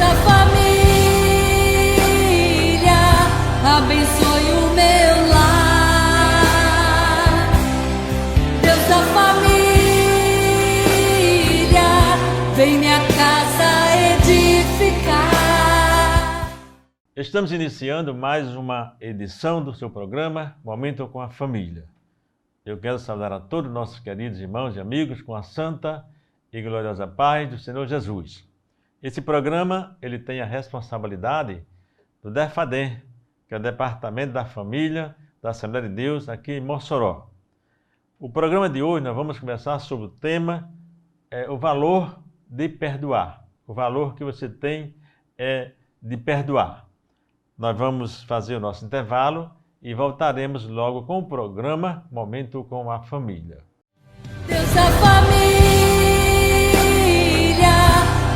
a família, abençoe o meu lar. Deus da família, vem minha casa edificar. Estamos iniciando mais uma edição do seu programa Momento com a Família. Eu quero saudar a todos nossos queridos irmãos e amigos com a santa e gloriosa paz do Senhor Jesus. Esse programa ele tem a responsabilidade do DEFADEM, que é o Departamento da Família da Assembleia de Deus aqui em Mossoró. O programa de hoje nós vamos conversar sobre o tema o valor de perdoar. O valor que você tem de perdoar. Nós vamos fazer o nosso intervalo e voltaremos logo com o programa Momento com a Família. Deus da família,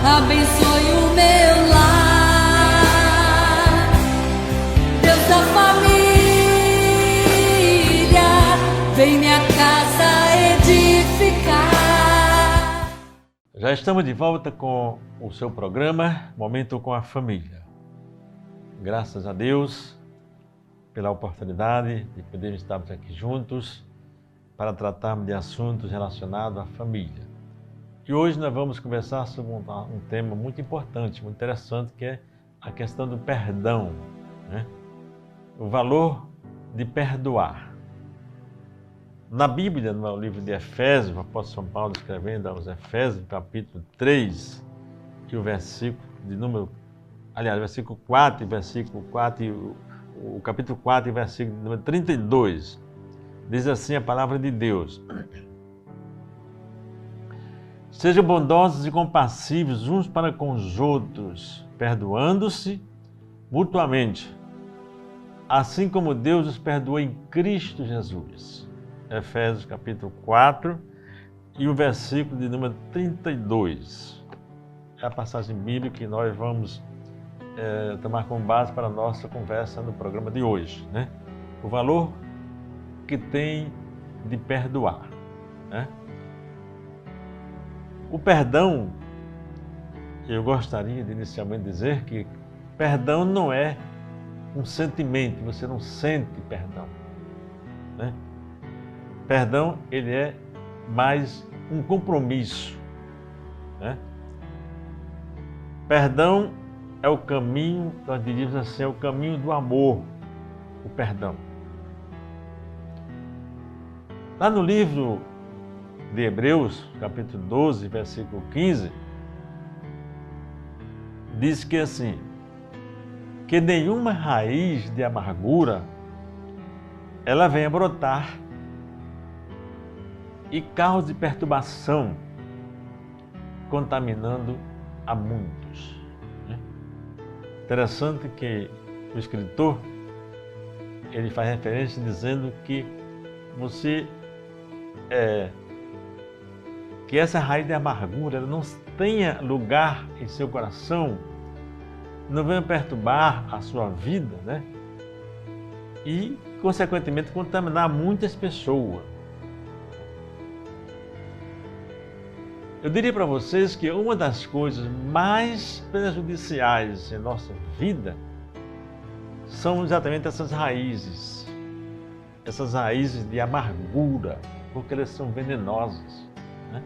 abençoe o meu lar. Deus da família, vem minha casa edificar. Já estamos de volta com o seu programa Momento com a Família. Graças a Deus pela oportunidade de podermos estar aqui juntos para tratarmos de assuntos relacionados à família. E hoje nós vamos conversar sobre um tema muito importante, muito interessante, que é a questão do perdão, né? O valor de perdoar. Na Bíblia, no livro de Efésios, o apóstolo São Paulo escrevendo aos Efésios, capítulo 3, e o versículo versículo 4 e versículo 4 e o capítulo 4 e versículo número 32, diz assim a palavra de Deus: sejam bondosos e compassivos uns para com os outros, perdoando-se mutuamente, assim como Deus os perdoou em Cristo Jesus. Efésios capítulo 4 e o versículo de número 32. É a passagem bíblica que nós vamos tomar como base para a nossa conversa no programa de hoje, né? O valor que tem de perdoar, né? O perdão, eu gostaria de inicialmente dizer que perdão não é um sentimento, você não sente perdão, né? Perdão, ele é mais um compromisso, né? Perdão é o caminho, nós diríamos assim, é o caminho do amor, o perdão. Lá no livro de Hebreus, capítulo 12, versículo 15, diz que assim, que nenhuma raiz de amargura ela venha brotar e cause perturbação, contaminando a muitos. Interessante que o escritor ele faz referência dizendo que que essa raiz de amargura ela não tenha lugar em seu coração, não venha perturbar a sua vida, né? E, consequentemente, contaminar muitas pessoas. Eu diria para vocês que uma das coisas mais prejudiciais em nossa vida são exatamente essas raízes de amargura, porque elas são venenosas, né?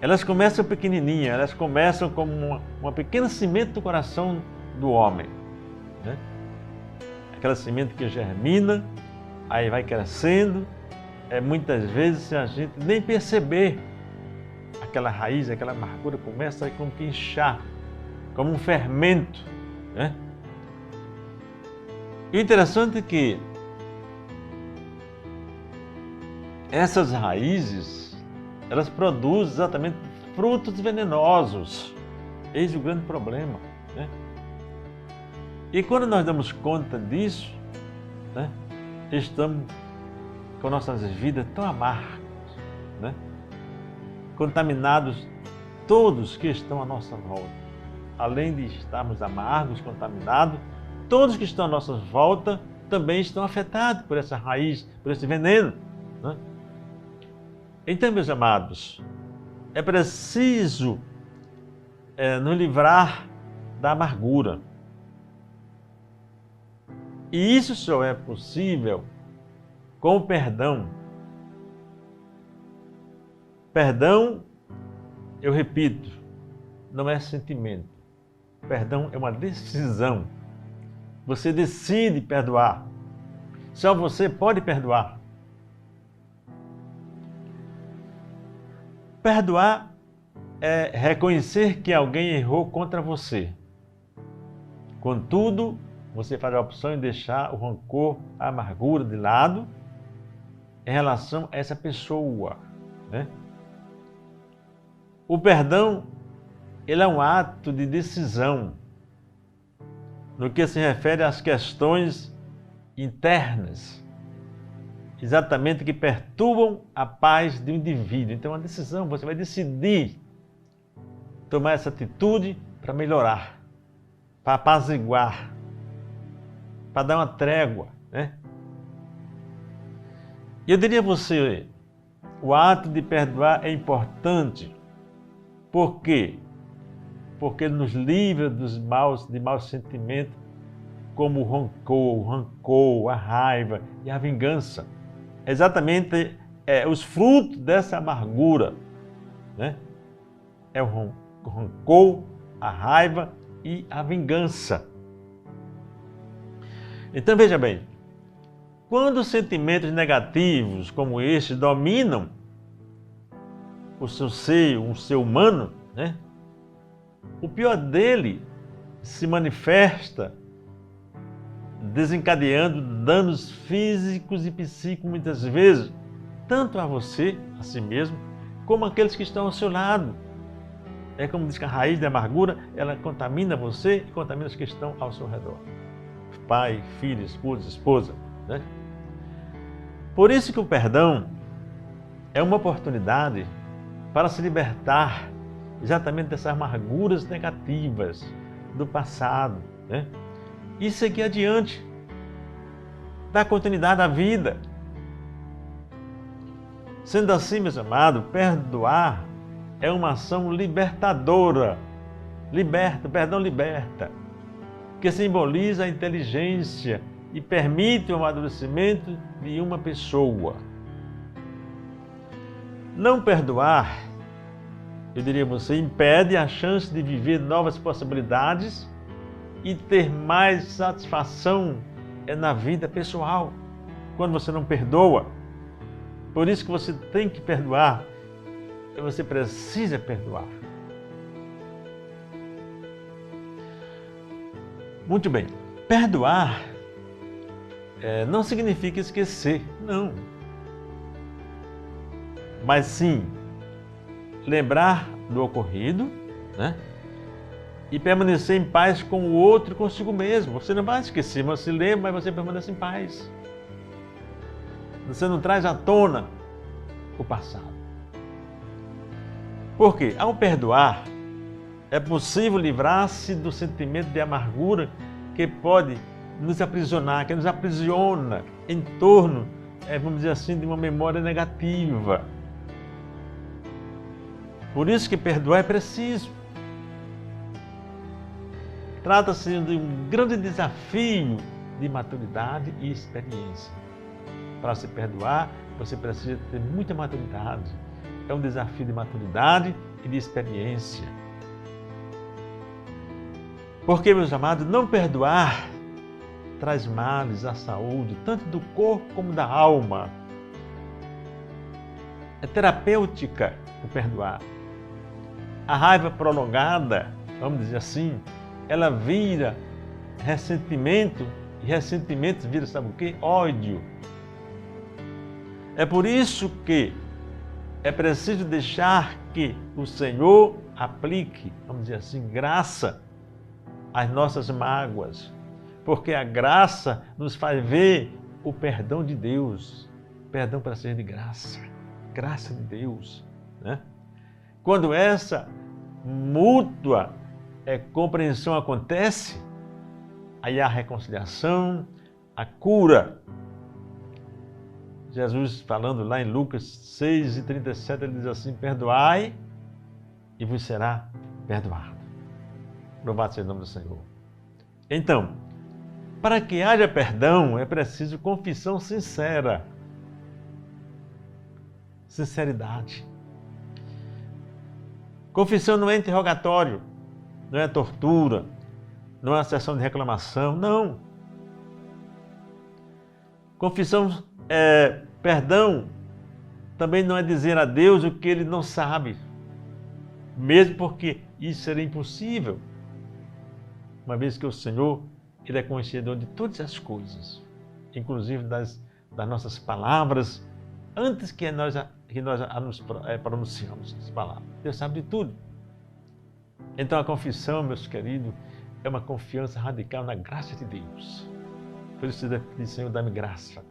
Elas começam pequenininhas, elas começam como uma pequena semente do coração do homem, né? Aquela semente que germina, aí vai crescendo, muitas vezes se a gente nem perceber, aquela raiz, aquela amargura começa a como que inchar, como um fermento, né? E o interessante é que essas raízes, elas produzem exatamente frutos venenosos. Eis o grande problema, né? E quando nós damos conta disso, né, estamos com nossas vidas tão amargas, né? Contaminados todos que estão à nossa volta. Além de estarmos amargos, contaminados, todos que estão à nossa volta também estão afetados por essa raiz, por esse veneno, né? Então, meus amados, é preciso nos livrar da amargura. E isso só é possível com o perdão. Perdão, eu repito, não é sentimento. Perdão é uma decisão. Você decide perdoar. Só você pode perdoar. Perdoar é reconhecer que alguém errou contra você. Contudo, você faz a opção de deixar o rancor, a amargura de lado em relação a essa pessoa, né? O perdão, ele é um ato de decisão no que se refere às questões internas, exatamente que perturbam a paz do indivíduo. Então, é uma decisão, você vai decidir tomar essa atitude para melhorar, para apaziguar, para dar uma trégua, né? E eu diria a você, o ato de perdoar é importante. Por quê? Porque ele nos livra de maus sentimentos, como o rancor, a raiva e a vingança. Exatamente os frutos dessa amargura, né? É o rancor, a raiva e a vingança. Então veja bem, quando sentimentos negativos como este dominam o seu ser humano, né? O pior dele se manifesta desencadeando danos físicos e psíquicos muitas vezes, tanto a você, a si mesmo, como aqueles que estão ao seu lado. É como diz que a raiz da amargura, ela contamina você e contamina os que estão ao seu redor. Pai, filho, esposa, né? Por isso que o perdão é uma oportunidade para se libertar exatamente dessas amarguras negativas do passado, né? E seguir adiante, dar continuidade à vida. Sendo assim, meus amados, perdoar é uma ação libertadora. Perdão liberta, que simboliza a inteligência e permite o amadurecimento de uma pessoa. Não perdoar, eu diria a você, impede a chance de viver novas possibilidades e ter mais satisfação na vida pessoal, quando você não perdoa. Por isso que você tem que perdoar, e você precisa perdoar. Muito bem, perdoar não significa esquecer, não. Mas sim, lembrar do ocorrido, né? E permanecer em paz com o outro e consigo mesmo. Você não vai esquecer, mas você lembra, mas você permanece em paz. Você não traz à tona o passado. Por quê? Ao perdoar, é possível livrar-se do sentimento de amargura que pode nos aprisionar, que nos aprisiona em torno, vamos dizer assim, de uma memória negativa. Por isso que perdoar é preciso. Trata-se de um grande desafio de maturidade e experiência. Para se perdoar, você precisa ter muita maturidade. É um desafio de maturidade e de experiência. Porque, meus amados, não perdoar traz males à saúde, tanto do corpo como da alma. É terapêutica o perdoar. A raiva prolongada, vamos dizer assim, ela vira ressentimento, e ressentimento vira, sabe o quê? Ódio. É por isso que é preciso deixar que o Senhor aplique, vamos dizer assim, graça às nossas mágoas, porque a graça nos faz ver o perdão de Deus, perdão para ser de graça, graça de Deus, né? Quando essa mútua compreensão acontece, aí há a reconciliação, a cura. Jesus falando lá em Lucas 6:37, ele diz assim: perdoai e vos será perdoado. Louvado seja o nome do Senhor. Então, para que haja perdão, é preciso confissão sincera. Sinceridade. Confissão não é interrogatório, não é tortura, não é uma sessão de reclamação, não. Confissão, perdão, também não é dizer a Deus o que Ele não sabe, mesmo porque isso seria impossível, uma vez que o Senhor, Ele é conhecedor de todas as coisas, inclusive das nossas palavras, antes que nós pronunciamos as palavras. Deus sabe de tudo. Então a confissão, meus queridos, é uma confiança radical na graça de Deus. Por isso você diz, Senhor, dá-me graça.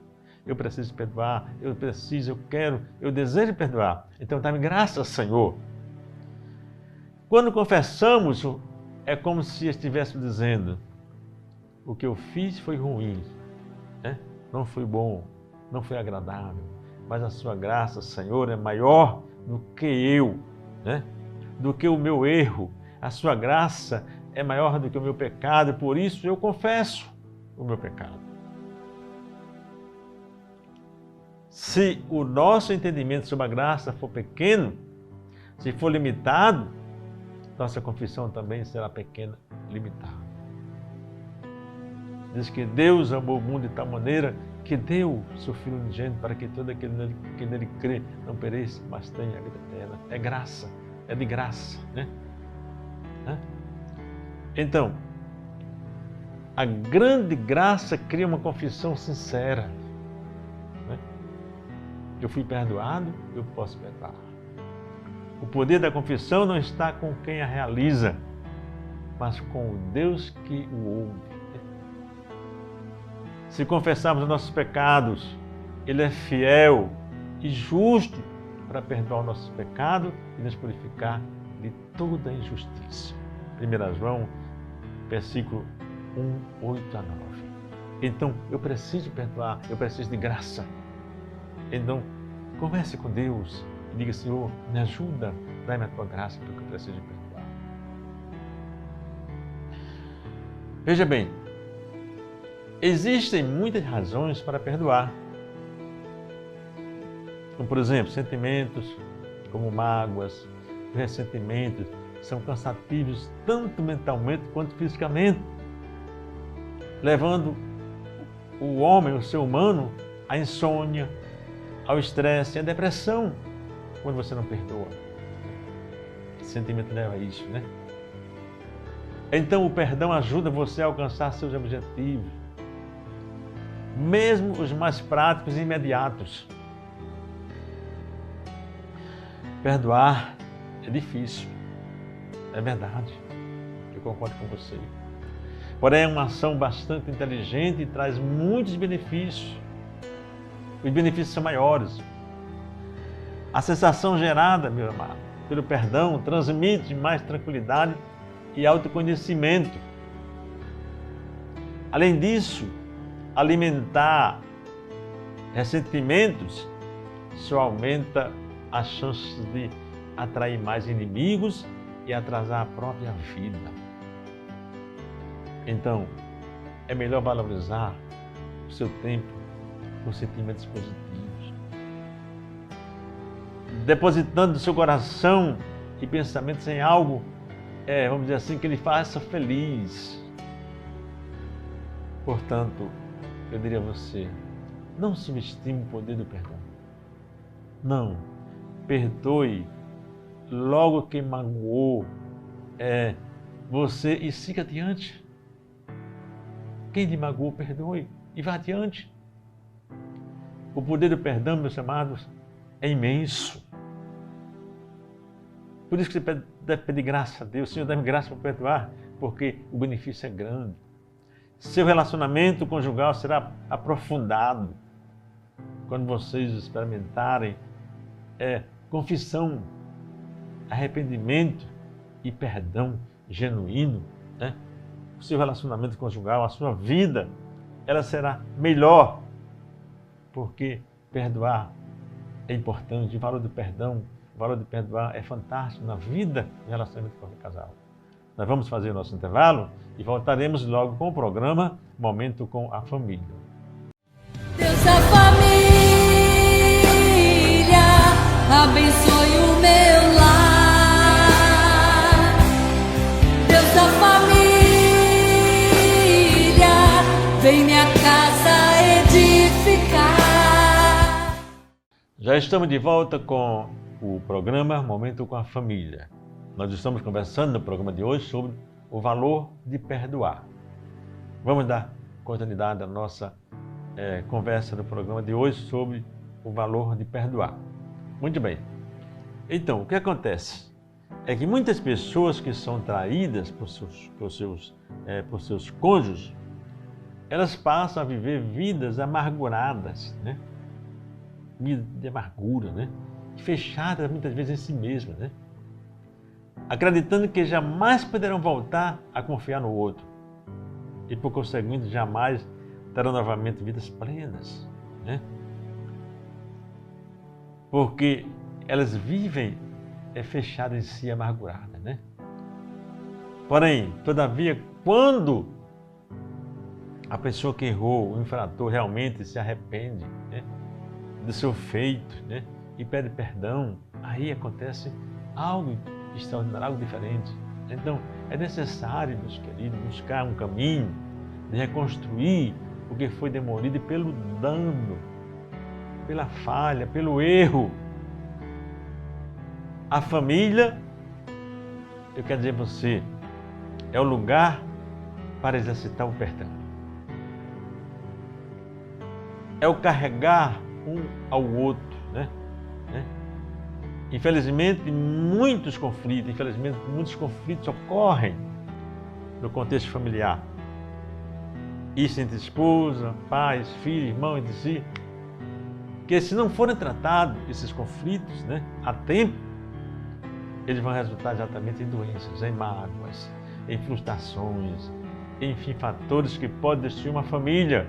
Eu preciso perdoar, eu quero, eu desejo perdoar. Então dá-me graça, Senhor. Quando confessamos, é como se estivéssemos dizendo, o que eu fiz foi ruim, né? Não foi bom, não foi agradável, mas a sua graça, Senhor, é maior do que eu, né? Do que o meu erro. A sua graça é maior do que o meu pecado, por isso eu confesso o meu pecado. Se o nosso entendimento sobre a graça for pequeno, se for limitado, nossa confissão também será pequena, limitada. Diz que Deus amou o mundo de tal maneira que deu seu Filho unigênito para que todo aquele que nele crê não pereça, mas tenha a vida eterna. É graça, é de graça, né? Então, a grande graça cria uma confissão sincera. Né? Eu fui perdoado, eu posso perdoar. O poder da confissão não está com quem a realiza, mas com o Deus que o ouve. Se confessarmos os nossos pecados, Ele é fiel e justo para perdoar os nossos pecados e nos purificar de toda injustiça. 1 João, versículo 1, 8 a 9. Então, eu preciso perdoar, eu preciso de graça. Então, converse com Deus e diga, Senhor, me ajuda, dá-me a tua graça, porque eu preciso de perdoar. Veja bem, existem muitas razões para perdoar. Como, por exemplo, sentimentos como mágoas, ressentimentos, são cansativos tanto mentalmente quanto fisicamente, levando o homem, o ser humano, à insônia, ao estresse e à depressão, quando você não perdoa. Esse sentimento leva a isso, né? Então o perdão ajuda você a alcançar seus objetivos, mesmo os mais práticos e imediatos. Perdoar é difícil, é verdade, eu concordo com você. Porém, é uma ação bastante inteligente e traz muitos benefícios. Os benefícios são maiores. A sensação gerada, meu amado, pelo perdão transmite mais tranquilidade e autoconhecimento. Além disso, alimentar ressentimentos só aumenta as chances de atrair mais inimigos e atrasar a própria vida. Então, é melhor valorizar o seu tempo com sentimentos positivos, depositando no seu coração e pensamentos em algo, vamos dizer assim, que lhe faça feliz. Portanto, eu diria a você, não subestime o poder do perdão. Não, perdoe logo quem magoou você e siga adiante. Quem lhe magoou, perdoe e vá adiante. O poder do perdão, meus amados, é imenso. Por isso que você deve pedir graça a Deus. Senhor, dá-me graça para perdoar, porque o benefício é grande. Seu relacionamento conjugal será aprofundado quando vocês experimentarem confissão, arrependimento e perdão genuíno, né? O seu relacionamento conjugal, a sua vida, ela será melhor, porque perdoar é importante. O valor do perdão, o valor de perdoar é fantástico na vida do relacionamento com o casal. Nós vamos fazer o nosso intervalo e voltaremos logo com o programa Momento com a Família. Deus da família, abençoe o meu lar. Deus da família, vem minha casa edificar. Já estamos de volta com o programa Momento com a Família. Nós estamos conversando no programa de hoje sobre o valor de perdoar. Vamos dar continuidade à nossa conversa no programa de hoje sobre o valor de perdoar. Muito bem. Então, o que acontece? É que muitas pessoas que são traídas por seus cônjuges, elas passam a viver vidas amarguradas, né? Vida de amargura, né? Fechadas muitas vezes em si mesmas, né? Acreditando que jamais poderão voltar a confiar no outro e, por conseguinte, jamais terão novamente vidas plenas, né? Porque elas vivem fechadas em si, amarguradas, né? Porém, todavia, quando a pessoa que errou, o infrator, realmente se arrepende, né, do seu feito, né, e pede perdão, aí acontece algo extraordinário, algo diferente. Então, é necessário, meus queridos, buscar um caminho de reconstruir o que foi demolido pelo dano, pela falha, pelo erro. A família, eu quero dizer a você, é o lugar para exercitar o perdão. É o carregar um ao outro, né? Infelizmente, muitos conflitos ocorrem no contexto familiar. Isso entre esposa, pais, filhos, irmãos entre si. Que se não forem tratados esses conflitos, né, a tempo, eles vão resultar exatamente em doenças, em mágoas, em frustrações, enfim, fatores que podem destruir uma família.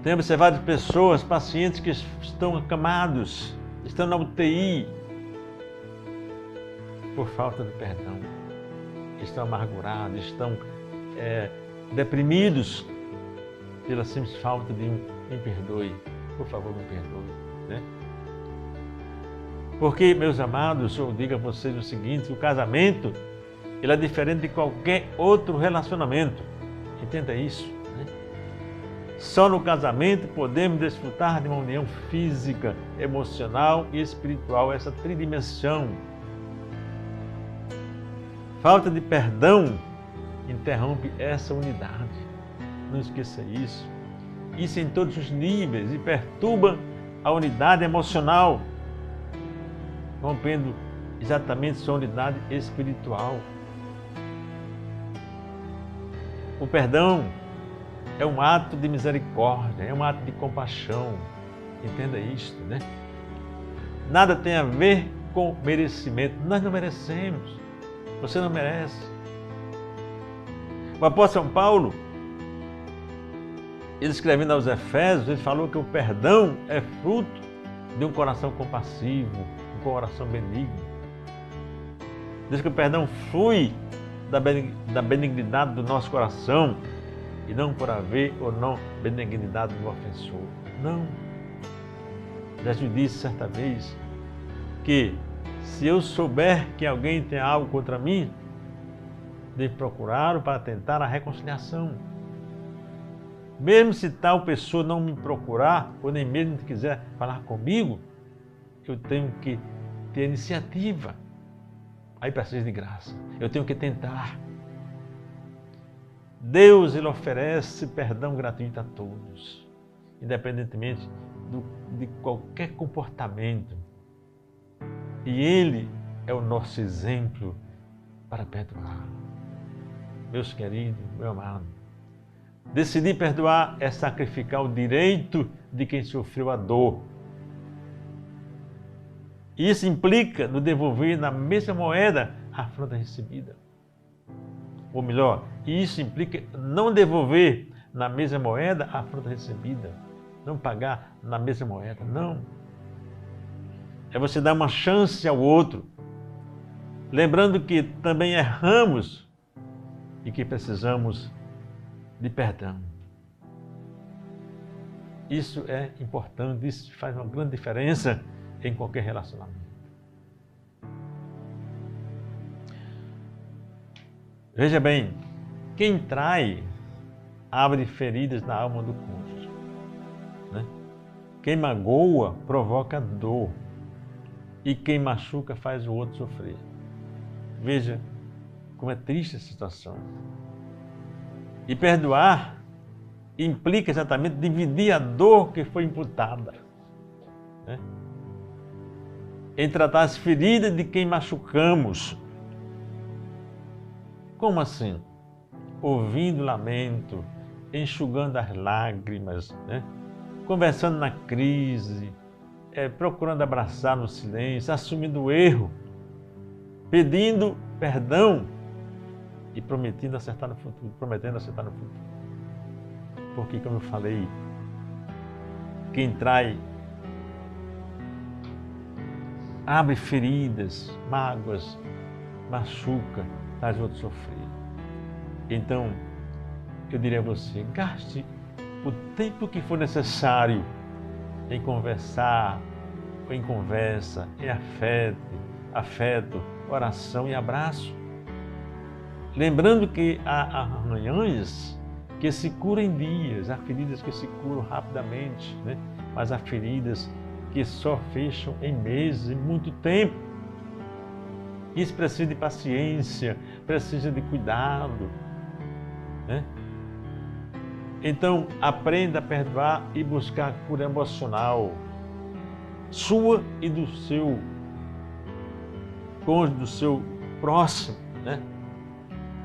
Tenho observado pessoas, pacientes que estão acamados, estão na UTI por falta de perdão, estão amargurados, estão deprimidos pela simples falta de me perdoe, por favor, me perdoe, né? Porque, meus amados, eu digo a vocês o seguinte, o casamento, ele é diferente de qualquer outro relacionamento, entenda isso, né? Só no casamento podemos desfrutar de uma união física, emocional e espiritual, essa tridimensão. Falta de perdão interrompe essa unidade. Não esqueça isso. Isso em todos os níveis e perturba a unidade emocional, rompendo exatamente sua unidade espiritual. O perdão é um ato de misericórdia, é um ato de compaixão. Entenda isto, né? Nada tem a ver com merecimento. Nós não merecemos. Você não merece. O apóstolo São Paulo, ele escrevendo aos Efésios, ele falou que o perdão é fruto de um coração compassivo, um coração benigno. Diz que o perdão flui da benignidade do nosso coração e não por haver ou não benignidade do ofensor. Não. Jesus disse certa vez que se eu souber que alguém tem algo contra mim, devo procurá-lo para tentar a reconciliação. Mesmo se tal pessoa não me procurar, ou nem mesmo quiser falar comigo, eu tenho que ter iniciativa. Aí precisa de graça. Eu tenho que tentar. Deus, ele oferece perdão gratuito a todos, independentemente de qualquer comportamento. E ele é o nosso exemplo para perdoar. Meus queridos, meu amado, decidir perdoar é sacrificar o direito de quem sofreu a dor. Isso implica no devolver na mesma moeda a afronta recebida. Ou melhor, isso implica não devolver na mesma moeda a afronta recebida. Não pagar na mesma moeda, não. É você dar uma chance ao outro. lembrando que também erramos e que precisamos de perdão. Isso é importante, isso faz uma grande diferença em qualquer relacionamento. Veja bem, quem trai abre feridas na alma do cônjuge, né? Quem magoa provoca dor e quem machuca faz o outro sofrer. Veja como é triste essa situação. E perdoar implica exatamente dividir a dor que foi imputada, né? Em tratar as feridas de quem machucamos. Como assim? Ouvindo lamento, enxugando as lágrimas, né? Conversando na crise, procurando abraçar no silêncio, assumindo o erro, pedindo perdão e prometendo acertar no futuro. Porque, como eu falei, quem trai abre feridas, mágoas, machuca, faz o outro sofrer. Então, eu diria a você, gaste o tempo que for necessário em conversar, em conversa, em afeto, oração e abraço. Lembrando que há arranhões que se curam em dias, há feridas que se curam rapidamente, né? Mas há feridas que só fecham em meses, em muito tempo. Isso precisa de paciência, precisa de cuidado, né? Então, aprenda a perdoar e buscar a cura emocional sua e do seu cônjuge, do seu próximo, né?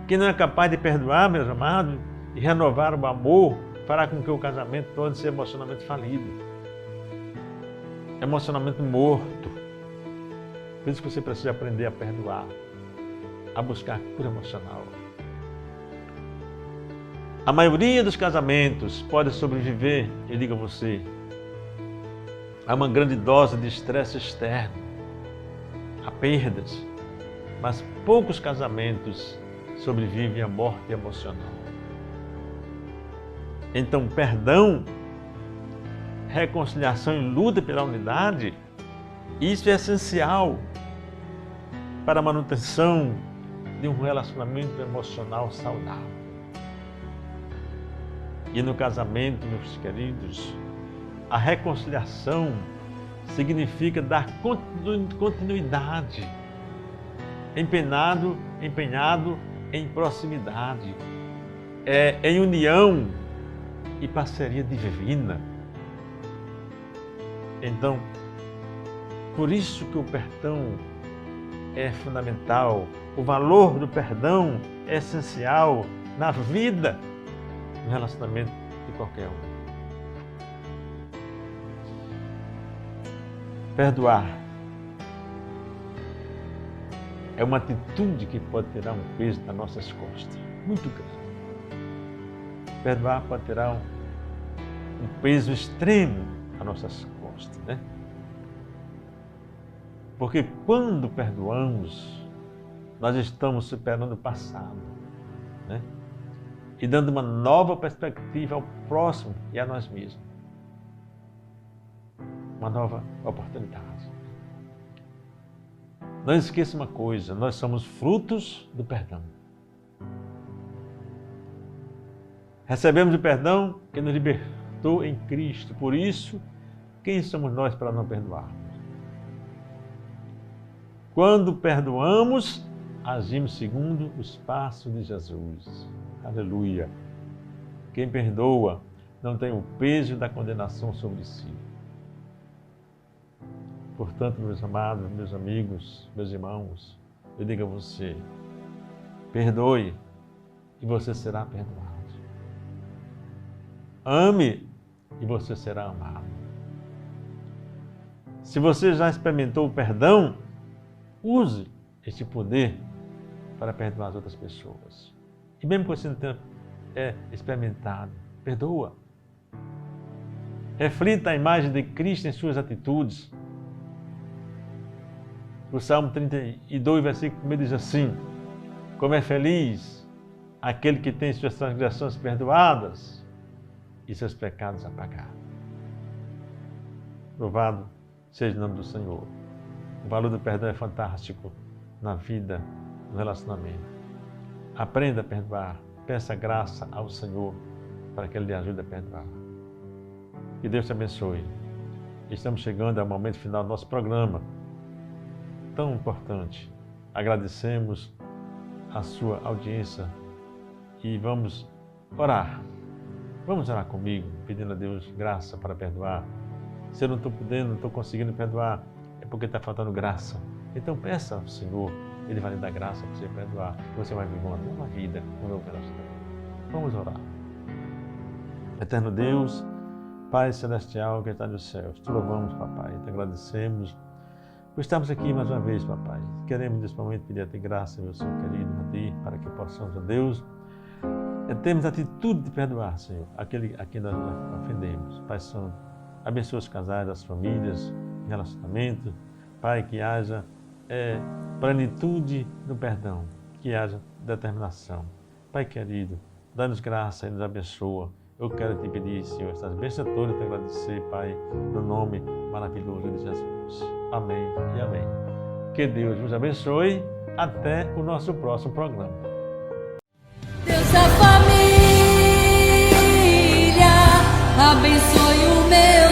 Quem não é capaz de perdoar, meus amados, e renovar o amor, fará com que o casamento torne ser emocionalmente falido, emocionalmente morto. Por isso que você precisa aprender a perdoar, a buscar cura emocional. A maioria dos casamentos pode sobreviver, eu digo a você, a uma grande dose de estresse externo, a perdas, mas poucos casamentos sobrevivem à morte emocional. Então, perdão, reconciliação e luta pela unidade, isso é essencial para a manutenção de um relacionamento emocional saudável. E no casamento, meus queridos, a reconciliação significa dar continuidade, empenhado em proximidade, em união e parceria divina. Então, por isso que o perdão é fundamental, o valor do perdão é essencial na vida, no relacionamento de qualquer um. Perdoar é uma atitude que pode tirar um peso das nossas costas, muito grande. Perdoar pode tirar um peso extremo das nossas costas, né? Porque quando perdoamos, nós estamos superando o passado, né? E dando uma nova perspectiva ao próximo e a nós mesmos. Uma nova oportunidade. Não esqueça uma coisa, nós somos frutos do perdão. Recebemos o perdão que nos libertou em Cristo. Por isso, quem somos nós para não perdoar? Quando perdoamos, agimos segundo os passos de Jesus. Aleluia! Quem perdoa não tem o peso da condenação sobre si. Portanto, meus amados, meus amigos, meus irmãos, eu digo a você, perdoe e você será perdoado. Ame e você será amado. Se você já experimentou o perdão, use este poder para perdoar as outras pessoas. E mesmo que você não tenha experimentado, perdoa. Reflita a imagem de Cristo em suas atitudes. O Salmo 32, versículo 1 diz assim: como é feliz aquele que tem suas transgressões perdoadas e seus pecados apagados. Louvado seja o nome do Senhor. O valor do perdão é fantástico na vida, no relacionamento. Aprenda a perdoar. Peça graça ao Senhor para que Ele lhe ajude a perdoar. Que Deus te abençoe. Estamos chegando ao momento final do nosso programa, tão importante. Agradecemos a sua audiência e vamos orar. Vamos orar comigo, pedindo a Deus graça para perdoar. Se eu não estou podendo, não estou conseguindo perdoar, é porque está faltando graça. Então peça ao Senhor, Ele vai lhe dar graça para você perdoar. Você vai viver uma nova vida, um novo relacionamento. Vamos orar. Eterno Deus, Pai Celestial que está nos céus, te louvamos, papai, te agradecemos por estarmos aqui mais uma vez, papai. Queremos nesse momento pedir a ti graça, meu Senhor querido, a ti, para que possamos, ó Deus, termos a atitude de perdoar, Senhor, aquele a quem nós ofendemos. Pai Santo, abençoa os casais, as famílias, relacionamento. Pai, que haja plenitude no perdão, que haja determinação. Pai querido, dá-nos graça e nos abençoa. Eu quero te pedir, Senhor, essas bênçãos todas, te agradecer, Pai, no nome maravilhoso de Jesus. Amém e amém. Que Deus nos abençoe. Até o nosso próximo programa. Deus da família, abençoe o meu